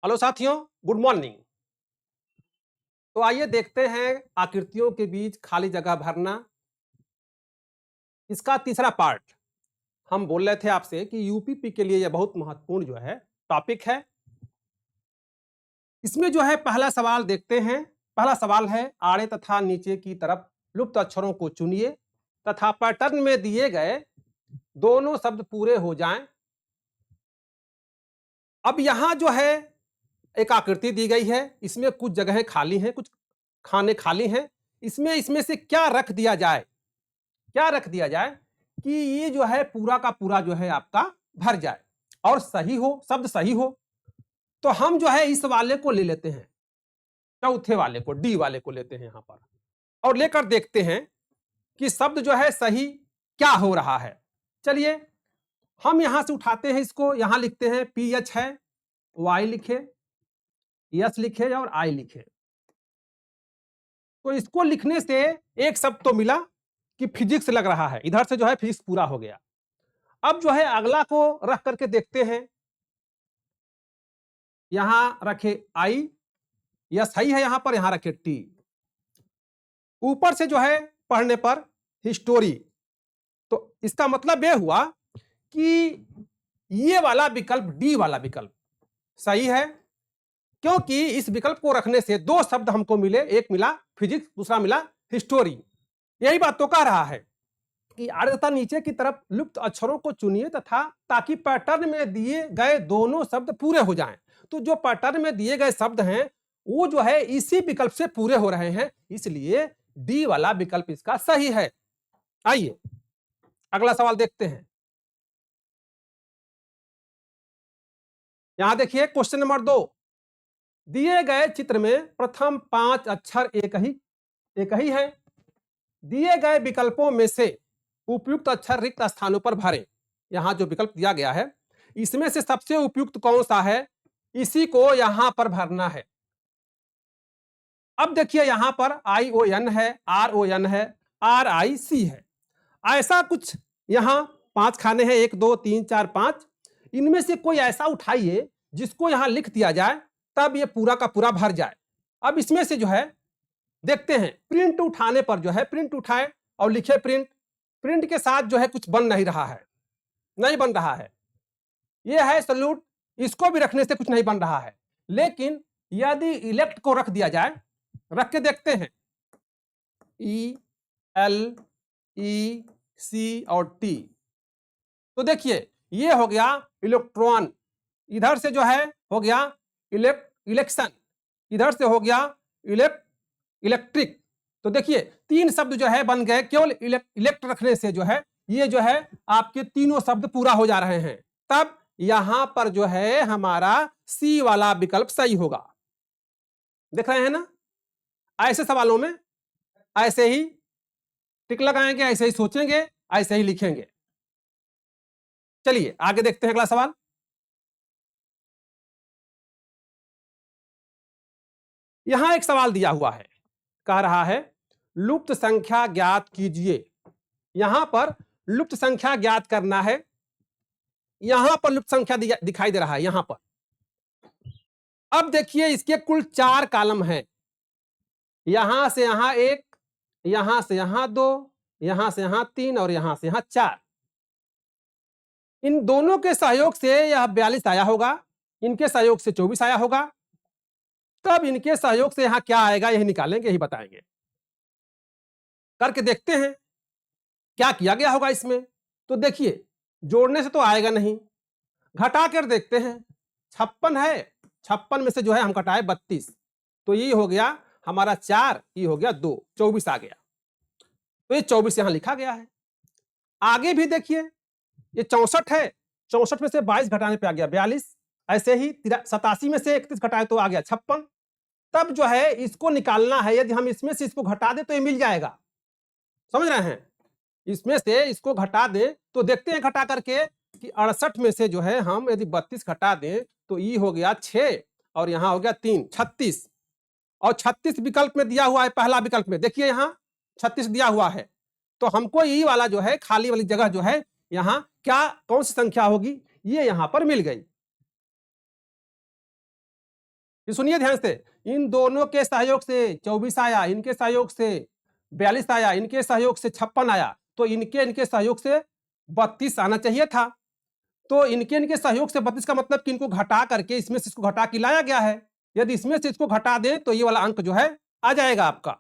Hello साथियों, good morning. तो आइए देखते हैं आकृतियों के बीच खाली जगह भरना। इसका तीसरा पार्ट। हम बोल रहे थे आपसे कि यूपीपी के लिए यह बहुत महत्वपूर्ण जो है टॉपिक है। इसमें जो है पहला सवाल देखते हैं। पहला सवाल है आड़े तथा नीचे की तरफ लुप्त अक्षरों को चुनिए तथा पैटर्न में दिए गए दोनों शब्द पूरे हो जाएं। अब यहां जो है एक आकृति दी गई है, इसमें कुछ जगहें खाली हैं, कुछ खाने खाली हैं। इसमें इसमें से क्या रख दिया जाए, क्या रख दिया जाए कि ये जो है पूरा का पूरा जो है आपका भर जाए और सही हो, शब्द सही हो। तो हम जो है इस वाले को ले लेते हैं, चौथे वाले को, डी वाले को लेते हैं यहां पर और लेकर देखते हैं कि शब्द जो है सही क्या हो रहा है। चलिए हम यहां से उठाते हैं, इसको यहां लिखते हैं पी एच है, वाई लिखे, यस लिखे और आई लिखे। तो इसको लिखने से एक शब्द तो मिला कि फिजिक्स लग रहा है, इधर से जो है फिजिक्स पूरा हो गया। अब जो है अगला को रख करके देखते हैं। यहां रखे आई, यह सही है, यहां पर यहां रखे टी। ऊपर से जो है पढ़ने पर हिस्टोरी, तो इसका मतलब यह हुआ कि ये वाला विकल्प, डी वाला विकल्प सही है, क्योंकि इस विकल्प को रखने से दो शब्द हमको मिले, एक मिला फिजिक्स, दूसरा मिला हिस्टोरी। यही बात तो कह रहा है कि आड़े तथा नीचे की तरफ लुप्त अक्षरों को चुनिए तथा ताकि पैटर्न में दिए गए दोनों शब्द पूरे हो जाएं। तो जो पैटर्न में दिए गए शब्द हैं वो जो है इसी विकल्प से पूरे हो रहे हैं, इसलिए डी वाला विकल्प इसका सही है। आइए अगला सवाल देखते हैं। यहां देखिए क्वेश्चन नंबर 2। दिए गए चित्र में प्रथम 5 अक्षर एक ही है। दिए गए विकल्पों में से उपयुक्त अक्षर रिक्त स्थानों पर भरें। यहां जो विकल्प दिया गया है इसमें से सबसे उपयुक्त कौन सा है, इसी को यहां पर भरना है। अब देखिए यहां पर ION है, RON है, RIC है। ऐसा कुछ यहां 5 खाने हैं, 1 2 3 4 5। इनमें से कोई ऐसा उठाइए जिसको यहां लिख दिया जाए, तब ये पूरा का पूरा भर जाए। अब इसमें से जो है देखते हैं, प्रिंट उठाने पर जो है प्रिंट उठाए और लिखे प्रिंट। प्रिंट के साथ जो है कुछ बन नहीं रहा है, नहीं बन रहा है। ये है सल्यूट, इसको भी रखने से कुछ नहीं बन रहा है। लेकिन यदि इलेक्ट को रख दिया जाए, रख के देखते हैं, ELEC और T, तो देखिए ये हो गया इलेक्ट्रॉन, इधर से जो है हो गया इलेक्शन, इधर से हो गया इलेक्ट्रिक। तो देखिए 3 शब्द जो है बन गए, केवल इलेक्ट रखने से जो है ये जो है आपके तीनों शब्द पूरा हो जा रहे हैं। तब यहां पर जो है हमारा सी वाला विकल्प सही होगा। देख रहे हैं ना, ऐसे सवालों में ऐसे ही टिक लगाएंगे, ऐसे ही सोचेंगे, ऐसे ही लिखेंगे। चलिए आगे देखते हैं अगला सवाल। यहां एक सवाल दिया हुआ है, कह रहा है लुप्त संख्या ज्ञात कीजिए। यहां पर लुप्त संख्या ज्ञात करना है। यहां पर लुप्त संख्या दिखाई दे रहा है यहां पर। अब देखिए इसके कुल 4 कॉलम हैं, यहां से यहां 1, यहां से यहां 2, यहां से यहां 3 और यहां से यहां 4। इन दोनों के सहयोग से यह 42 आया होगा, इनके सहयोग से 24 आया होगा। तब इनके सहयोग से यहां क्या आएगा यही निकालेंगे, यही बताएंगे। करके देखते हैं क्या किया गया होगा इसमें। तो देखिए जोड़ने से तो आएगा नहीं, घटा कर देखते हैं। 56 है, 56 में से जो है हम घटाए 32, तो ये हो गया हमारा 4, ये हो गया 2, 24 आ गया। तो ये 24 यहां लिखा गया है। आगे भी देखिए ये 64 है, 64 में से 22 घटाने पे आ गया 42। ऐसे ही 87 में से 31 घटाए तो आ गया 56। तब जो है इसको निकालना है, यदि हम इसमें से इसको घटा दें तो ये मिल जाएगा। समझ रहे हैं, इसमें से इसको घटा दें तो देखते हैं घटा करके कि 68 में से जो है हम यदि 32 घटा दें तो ये हो गया 6 और यहां हो गया 3, 36। और 36 विकल्प में दिया हुआ है, पहला विकल्प में देखिए यहां 36 दिया हुआ है। तो हमको ये वाला जो है खाली वाली जगह जो है यहां क्या कौन सी संख्या होगी, ये यहां पर मिल गई। फिर सुनिए ध्यान से, इन दोनों के सहयोग से 24 आया, इनके सहयोग से 42 आया, इनके सहयोग से 56 आया, तो इनके सहयोग से 32 आना चाहिए था। तो इनके सहयोग से 32 का मतलब कि इनको घटा करके इसमें से इसको घटा के लाया गया है। यदि इसमें से इसको घटा दें तो ये वाला अंक जो है आ जाएगा आपका।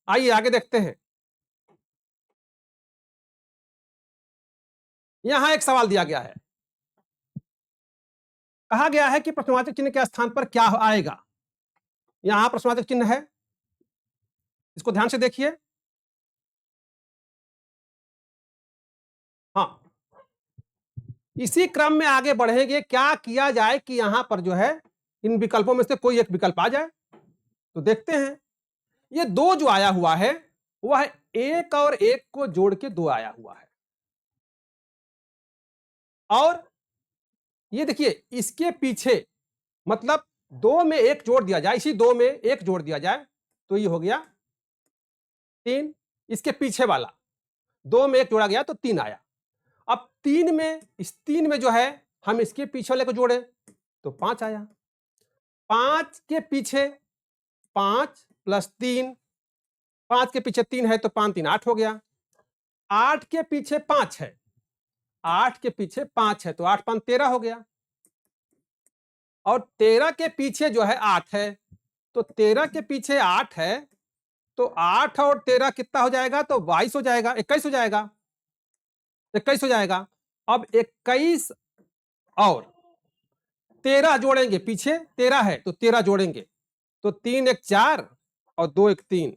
आइए आगे देखते हैं। यहां एक सवाल दिया गया है, कहा गया है कि प्रश्नवाचक चिन्ह के स्थान पर क्या आएगा। यहां प्रश्नवाचक चिन्ह है, इसको ध्यान से देखिए। हाँ, इसी क्रम में आगे बढ़ेंगे, क्या किया जाए कि यहां पर जो है इन विकल्पों में से कोई एक विकल्प आ जाए। तो देखते हैं, ये 2 जो आया हुआ है वह 1 और 1 को जोड़ के 2 आया हुआ है, और ये देखिए इसके पीछे मतलब 2 में 1 जोड़ दिया जाए, इसी 2 में 1 जोड़ दिया जाए तो ये हो गया 3। इसके पीछे वाला 2 में 1 जोड़ा गया तो 3 आया। अब 3 में, इस 3 में जो है हम इसके पीछे वाले को जोड़े तो 5 आया। 5 के पीछे 5 प्लस 3, 5 के पीछे 3 है तो 5 3 8 हो गया। 8 के पीछे 5 है, 8 के पीछे 5 है तो 8 5 13 हो गया। और 13 के पीछे जो है 8 है, तो 13 के पीछे 8 है तो 8 और 13 कितना हो जाएगा, तो 22 हो जाएगा, 21 हो जाएगा, 21 हो जाएगा। अब 21 और 13 जोड़ेंगे, पीछे 13 है तो 13 जोड़ेंगे तो 3 1 4 और 2 1 3,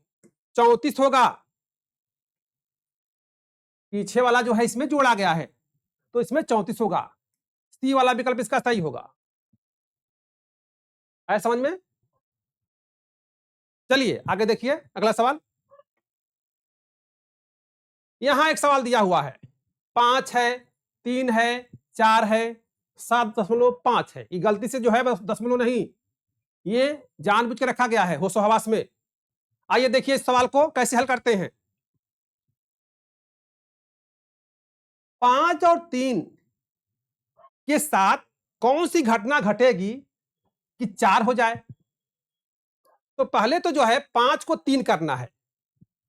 34 होगा। पीछे वाला जो है इसमें जोड़ा गया है तो इसमें 34 होगा। सी वाला विकल्प इसका सही होगा। आया समझ में? चलिए आगे देखिए अगला सवाल। यहां एक सवाल दिया हुआ है, 5 है, 3 है, 4 है, 7.5 है। ये गलती से जो है दशमलव नहीं, ये जानबूझ के रखा गया है होशो हवास में। आइए देखिए इस सवाल को कैसे हल करते हैं। 5 और 3 के साथ कौन सी घटना घटेगी कि 4 हो जाए। तो पहले तो जो है 5 को 3 करना है,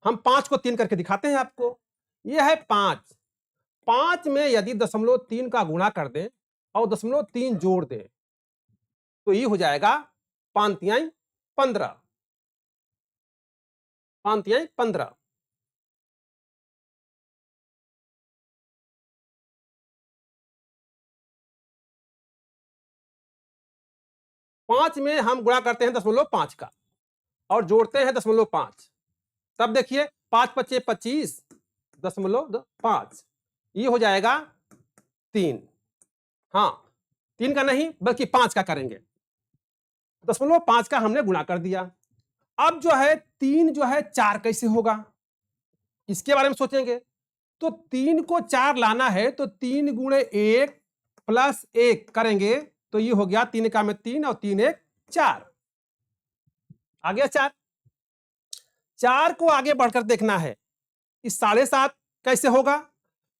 हम 5 को 3 करके दिखाते हैं आपको। यह है 5, 5 में यदि 0.3 का गुणा कर दें और 0.3 जोड़ दें तो ये हो जाएगा 5 तिहाई 15, 5 तिहाई 15। पांच में हम गुणा करते हैं 0.5 का और जोड़ते हैं 0.5, तब देखिए 5 पच्चे 25, 0.5 ये हो जाएगा 3। हाँ, 3 का नहीं बल्कि 5 का करेंगे, 0.5 का हमने गुणा कर दिया। अब जो है 3 जो है 4 कैसे होगा, इसके बारे में सोचेंगे। तो 3 को 4 लाना है तो 3 गुणे 1 प्लस 1 करेंगे तो ये हो गया 3 का में 3 और 3 1 4 आ गया 4। 4 को आगे बढ़कर देखना है, इस 7.5 कैसे होगा।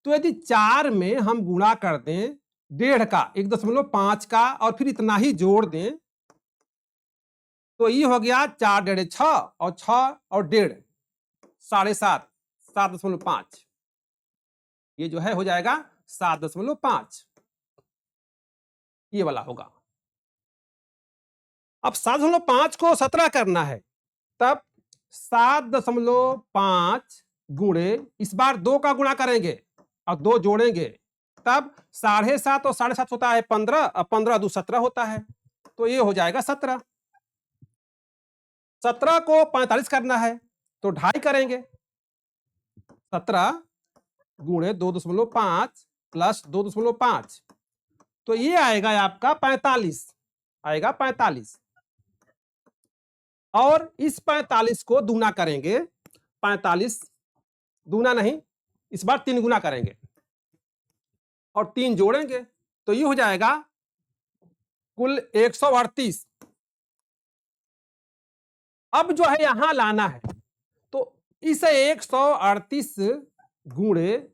तो यदि 4 में हम गुणा कर दें 1.5 का, 1.5 का और फिर इतना ही जोड़ दें तो ये हो गया 4 डेढ़े 6 और 6 और 1.5 7.5, 7.5 ये जो है हो जाएगा 7.5, ये वाला होगा। अब 7.5 को 17 करना है, तब 7.5 गुणे, इस बार 2 का गुणा करेंगे और 2 जोड़ेंगे, तब 7.5 और 7.5 होता है 15 और 15 2 17 होता है तो ये हो जाएगा 17। 17 को 45 करना है तो 2.5 करेंगे, 17 गुणे 2.5 प्लस 2.5 तो ये आएगा आपका 45, आएगा 45। और इस 45 को दूना करेंगे, 45 दूना नहीं, इस बार 3 गुना करेंगे और 3 जोड़ेंगे तो ये हो जाएगा कुल 138। अब जो है यहां लाना है तो इस 138 गुणे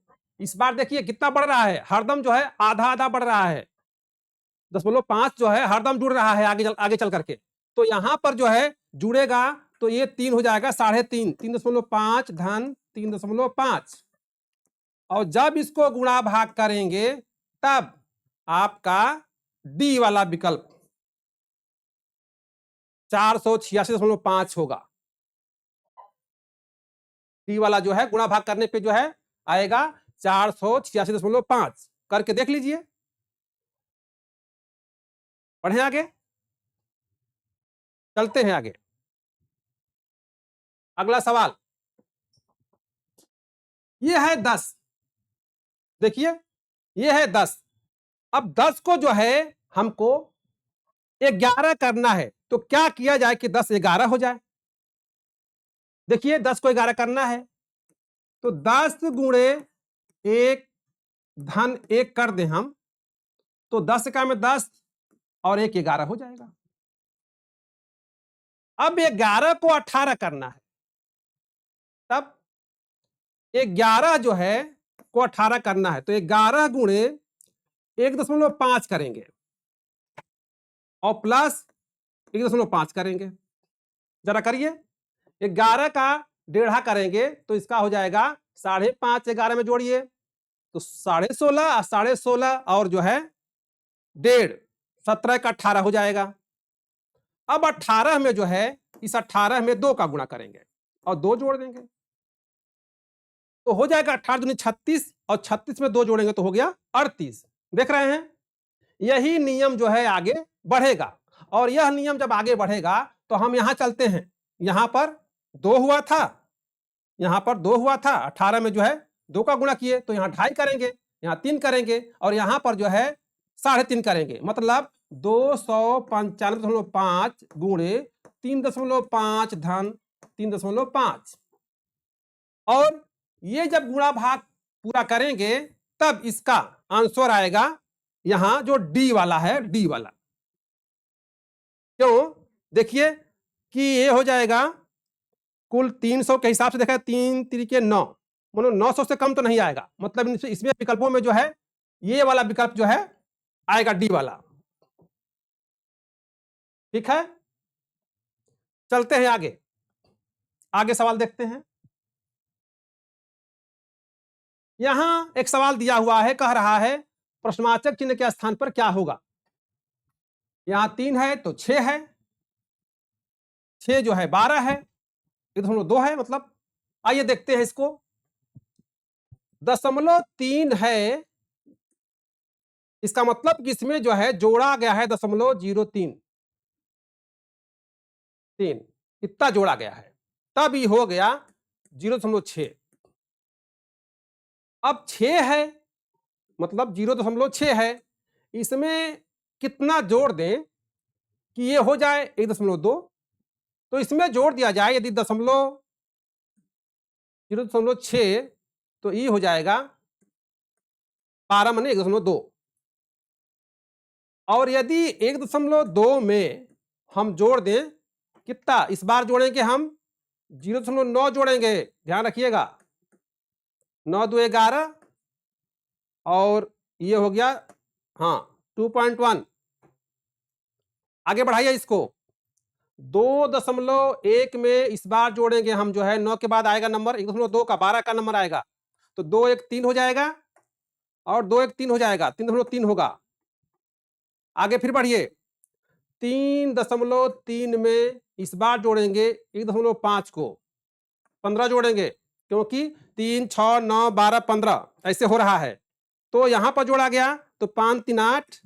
इस बार देखिए कितना बढ़ रहा है, हरदम जो है आधा आधा बढ़ रहा है, 0.5 जो है हरदम जुड़ रहा है आगे चल करके। तो यहां पर जो है जुड़ेगा तो ये 3 हो जाएगा, 3.5, 3.5 धन 3.5, और जब इसको गुणा भाग करेंगे तब आपका डी वाला विकल्प 486.5 होगा। डी वाला जो है गुणा भाग करने पे जो है आएगा 486.5। करके देख लीजिए। पढ़े आगे, चलते हैं आगे। अगला सवाल ये है 10। देखिए ये है 10। अब 10 को जो है हमको 11 करना है, तो क्या किया जाए कि 10 11 हो जाए। देखिए 10 को 11 करना है तो 10 गुणे 1 धन 1 कर दें हम, तो 10 का में 10 और 1 11 हो जाएगा। अब 11 को 18 करना है, तब 11 जो है को 18 करना है, तो 11 गुणे 1.5 करेंगे और प्लस 1.5 करेंगे। जरा करिए, 11 का 1.5 करेंगे तो इसका हो जाएगा 5.5, 11 में जोड़िए तो 16.5, 16.5 और जो है 1.5, 17 का 18 हो जाएगा। अब 18 में जो है इस 18 में 2 का गुणा करेंगे और 2 जोड़ देंगे तो हो जाएगा 18 दूनी 36, और 36 में 2 जोड़ेंगे तो हो गया 38। देख रहे हैं, यही नियम जो है आगे बढ़ेगा, और यह नियम जब आगे बढ़ेगा तो हम यहां चलते हैं। यहां पर 2 हुआ था, यहां पर 2 हुआ था, 18 में जो है 2 का गुणा किए तो यहां 2.5 करेंगे, यहां 3 करेंगे और यहां पर जो है 3.5 करेंगे, मतलब 295.5 गुणे 3.5 धन 3.5। और ये जब गुणा भाग पूरा करेंगे तब इसका आंसर आएगा यहां जो डी वाला है, डी वाला। क्यों? देखिए कि ये हो जाएगा कुल 300 के हिसाब से देखा 3 3 9, मतलब 900 से कम तो नहीं आएगा, मतलब इसमें विकल्पों में जो है ये वाला विकल्प जो है आएगा डी वाला। ठीक है, चलते हैं आगे। आगे सवाल देखते हैं। यहां एक सवाल दिया हुआ है, कह रहा है प्रश्नवाचक चिन्ह के स्थान पर क्या होगा। यहां 3 है तो 6 है, 6 जो है 12 है, 1.2 है, मतलब आइए देखते हैं इसको। 0.3 है, इसका मतलब कि इसमें जो है जोड़ा गया है 0.03, इतना जोड़ा गया है, तब ये हो गया 0.6। अब 6 है मतलब 0.6 है, इसमें कितना जोड़ दें कि ये हो जाए 1.2, तो इसमें जोड़ दिया जाए यदि 0.6 तो ये हो जाएगा 12 माने 1.2, और यदि 1.2 में हम जोड़ दें कितना, इस बार जोड़ेंगे हम 0.9 जोड़ेंगे, ध्यान रखिएगा, 9 2 11 और ये हो गया हाँ 2.1। आगे बढ़ाइए इसको, 2.1 में इस बार जोड़ेंगे हम जो है 9 के बाद आएगा नंबर 1.2 का 12 का नंबर आएगा, तो 2 1 3 हो जाएगा और 2 1 3 हो जाएगा, 3.3 होगा। आगे फिर बढ़िए, 3.3 में इस बार जोड़ेंगे 1.5 को, 15 जोड़ेंगे क्योंकि 3 6 9 12 15 ऐसे हो रहा है, तो यहां पर जोड़ा गया तो 5 3 8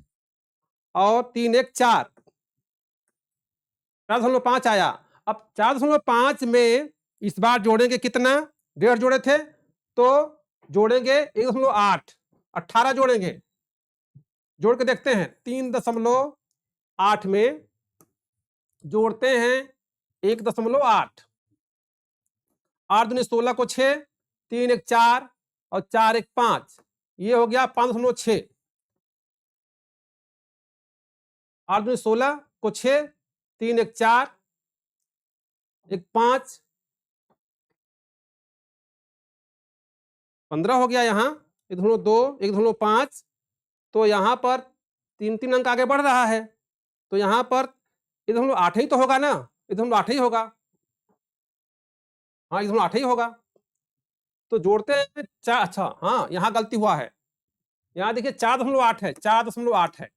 और 3 1 4, 4.5 आया। अब 4.5 में इस बार जोड़ेंगे कितना, 1.5 जोड़े थे तो जोड़ेंगे 1.8, 18 जोड़ेंगे, जोड़ के देखते हैं 3.8 में जोड़ते हैं 1.8, 8 दूनी 16 को 6, 3 1 4 और 4 1 5, ये हो गया 5.6, 8 दूनी 16 को 6, 3 1 4 1 5, 15 हो गया यहां, 1.2, 1.5, तो यहाँ पर 3 अंक आगे बढ़ रहा है, तो यहाँ पर 1.8 ही तो होगा ना, 1.8 ही होगा। हाँ, 1.8 ही होगा। तो जोड़ते हैं अच्छा हाँ, यहाँ गलती हुआ है। यहाँ देखिए 4.8 है, 4.8 है।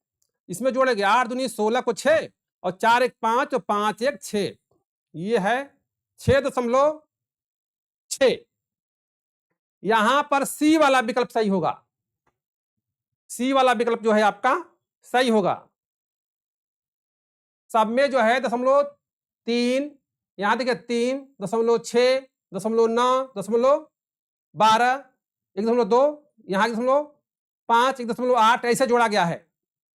इसमें जोड़ेंगे 8 दूनी 16 को 6 और 4 1 5 और 5 1 6, ये है 6.6। यहां पर सी वाला विकल्प सही होगा, सी वाला विकल्प जो है आपका सही होगा। सब में जो है 0.3, यहां देखिए 3, 0.6, 0.9, 0.12, 1.2, यहां 1.5, 1.8 ऐसे जोड़ा गया है।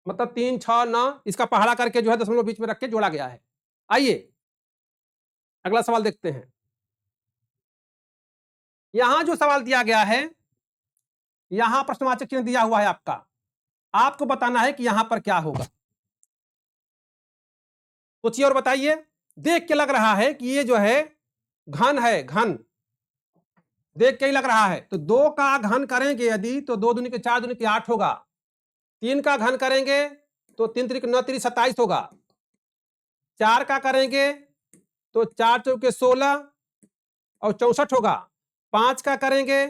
मतलब 3, 6, 9 इसका पहाड़ा करके जो है दशमलव बीच में रख के जोड़ा गया है। आइए अगला सवाल देखते हैं। यहां जो सवाल दिया गया है, यहां प्रश्नवाचक चिन्ह दिया हुआ है आपका, आपको बताना है कि यहां पर क्या होगा। सोचिए और बताइए। देख के लग रहा है कि ये जो है घन है, घन देख के ही लग रहा है। तो 2 का घन करेंगे यदि, तो 2 दूनी के 4 दूनी के 8 होगा। 3 का घन करेंगे तो 3 त्रिक 9 त्रिक 27 होगा। 4 का करेंगे तो 4 चौके 16 और 64 होगा। 5 का करेंगे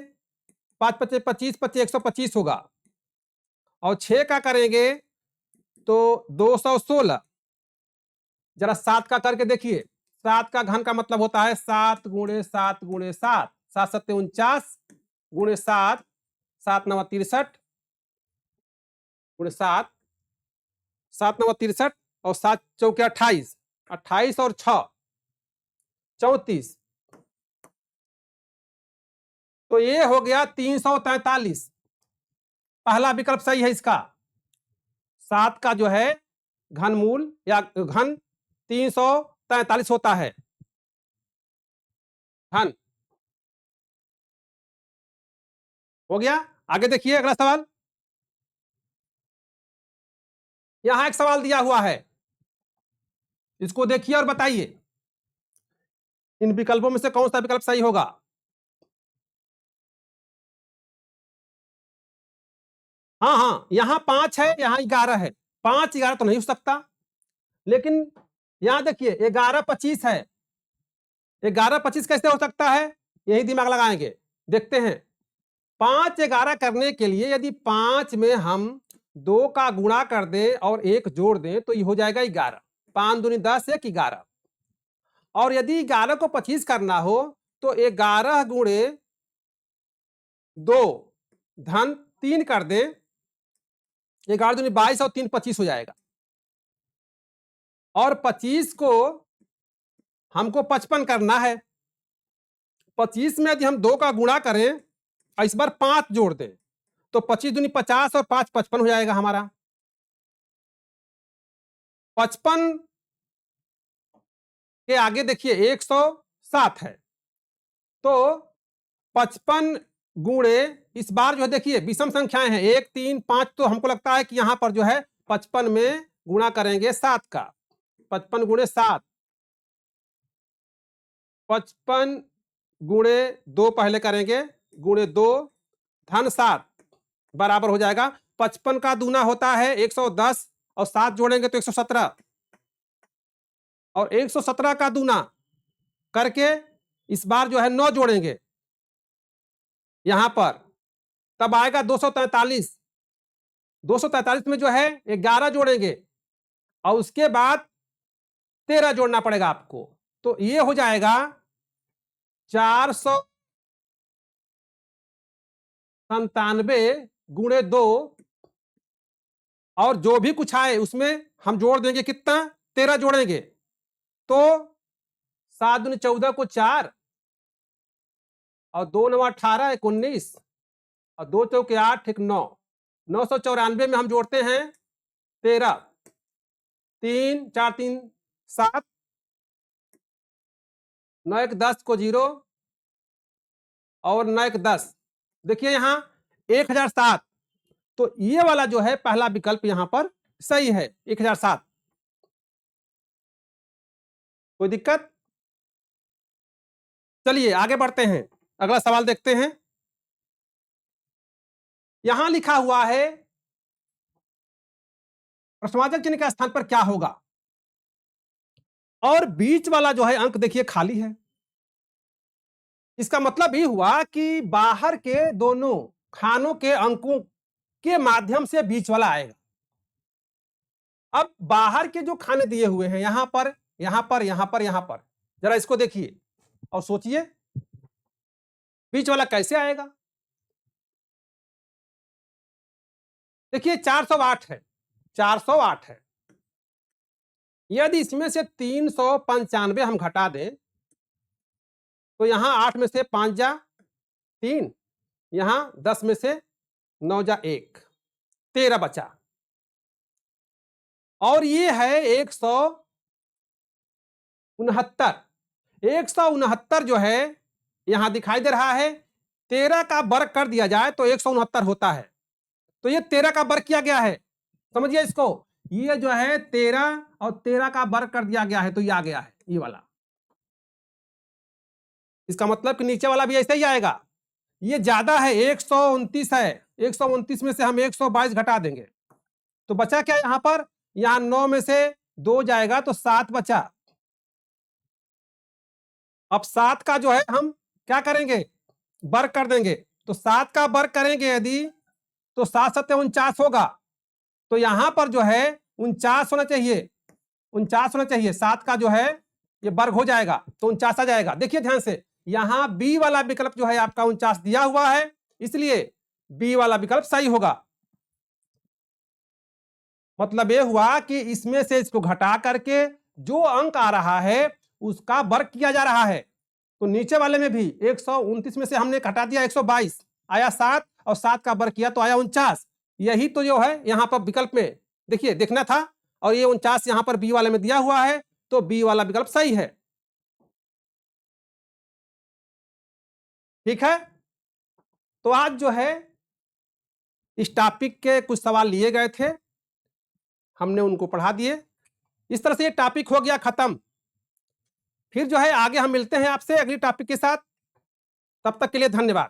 5 पच्चे 25, 25 125 होगा। और 6 का करेंगे तो 216। जरा 7 का करके देखिए। 7 का घन का मतलब होता है 7 गुणे 7 गुणे 7, 7 सत्ते 49 गुणे 7, 7 नवा 63 गुणे 7, 7 नवा 63 और 7 चौके 28, 28 और 6 34। तो ये हो गया 343। पहला विकल्प सही है इसका। 7 का जो है घनमूल या घन 343 होता है। घन हो गया। आगे देखिए अगला सवाल। यहां एक सवाल दिया हुआ है, इसको देखिए और बताइए इन विकल्पों में से कौन सा विकल्प सही होगा। हाँ हाँ, यहां 5 है, यहां 11 है। 5 11 तो नहीं हो सकता, लेकिन यहां देखिए 11 25 है। 11 25 कैसे हो सकता है, यही दिमाग लगाएंगे, देखते हैं। 5 11 करने के लिए यदि 5 में हम 2 का गुणा कर दें और 1 जोड़ दें तो ये हो जाएगा 11। 5 दूनी 10, 1 11। और यदि 11 को 25 करना हो तो 11 गुणे 2 धन 3 कर दें, 11 दूनी 22 और 3 25 हो जाएगा। और 25 को हमको 55 करना है। 25 में यदि हम 2 का गुणा करें और इस बार 5 जोड़ दें तो 25 दूनी 50 और 5 55 हो जाएगा हमारा। 55 के आगे देखिए 107 है, तो 55 गुणे इस बार जो है देखिए विषम संख्याएं हैं 1 3 5, तो हमको लगता है कि यहां पर जो है 55 में गुणा करेंगे 7 का। 55 गुणे 7, 55 गुणे 2 पहले करेंगे, गुणे 2 धन 7 बराबर हो जाएगा 55 का दूना होता है 110 और 7 जोड़ेंगे तो 117 और 117 का दूना करके इस बार जो है 9 जोड़ेंगे यहां पर, तब आएगा 243। 243 में जो है 11 जोड़ेंगे और उसके बाद 13 जोड़ना पड़ेगा आपको, तो ये हो जाएगा 497 गुणे 2 और जो भी कुछ आए उसमें हम जोड़ देंगे कितना, 13 जोड़ेंगे तो 7 दूनी 14 को 4 और 2 9 18 1 19 और 2 चौके 8 1 9, 994 में हम जोड़ते हैं 13, 3 4 3 7, 9 1 10 को 0 और 9 1 10। देखिए यहां 1007, तो ये वाला जो है पहला विकल्प यहां पर सही है 1007। कोई दिक्कत? चलिए आगे बढ़ते हैं, अगला सवाल देखते हैं। यहां लिखा हुआ है प्रश्नवाचक चिन्ह के स्थान पर क्या होगा, और बीच वाला जो है अंक देखिए खाली है। इसका मतलब ये हुआ कि बाहर के दोनों खानों के अंकों के माध्यम से बीच वाला आएगा। अब बाहर के जो खाने दिए हुए हैं यहां पर, यहां पर, यहां पर, यहां पर, जरा इसको देखिए और सोचिए बीच वाला कैसे आएगा। देखिए 408 है, 408 है। यदि इसमें से 395 हम घटा दें तो यहां 8 में से 5 जा 3, यहां 10 में से 9 जा 1, 13 बचा। और ये है 169 जो है यहां दिखाई दे रहा है। 13 का वर्ग कर दिया जाए तो 169 होता है। तो ये 13 का वर्ग किया गया है, समझिए इसको। ये जो है 13 और 13 का वर्ग कर दिया गया है तो ये आ गया है ये वाला। इसका मतलब कि नीचे वाला भी ऐसे ही आएगा। ये ज्यादा है, 129 है, 129 में से हम 122 घटा देंगे तो बचा क्या यहां पर, यहां 9 में से 2 जाएगा तो 7 बचा। अब 7 का जो है हम क्या करेंगे, वर्ग कर देंगे। तो 7 का वर्ग करेंगे यदि तो 7 7 49 होगा। तो यहां पर जो है 49 होना चाहिए, 49 होना चाहिए। 7 का जो है ये वर्ग हो जाएगा तो 49 आ जाएगा। देखिए ध्यान से, यहां बी वाला विकल्प जो है आपका 49 दिया हुआ है, इसलिए बी वाला विकल्प सही होगा। मतलब यह हुआ कि इसमें से इसको घटा करके जो अंक आ रहा है उसका वर्ग किया जा रहा है। तो नीचे वाले में भी 129 में से हमने घटा दिया 122, आया 7, और 7 का वर्ग किया तो आया 49। यही तो जो है यहां पर विकल्प में देखिए देखना था, और ये 49 यहां पर बी वाले में दिया हुआ है तो बी वाला विकल्प सही है। ठीक है, तो आज जो है इस टॉपिक के कुछ सवाल लिए गए थे, हमने उनको पढ़ा दिए। इस तरह से ये टॉपिक हो गया खत्म। फिर जो है आगे हम मिलते हैं आपसे अगली टॉपिक के साथ। तब तक के लिए धन्यवाद।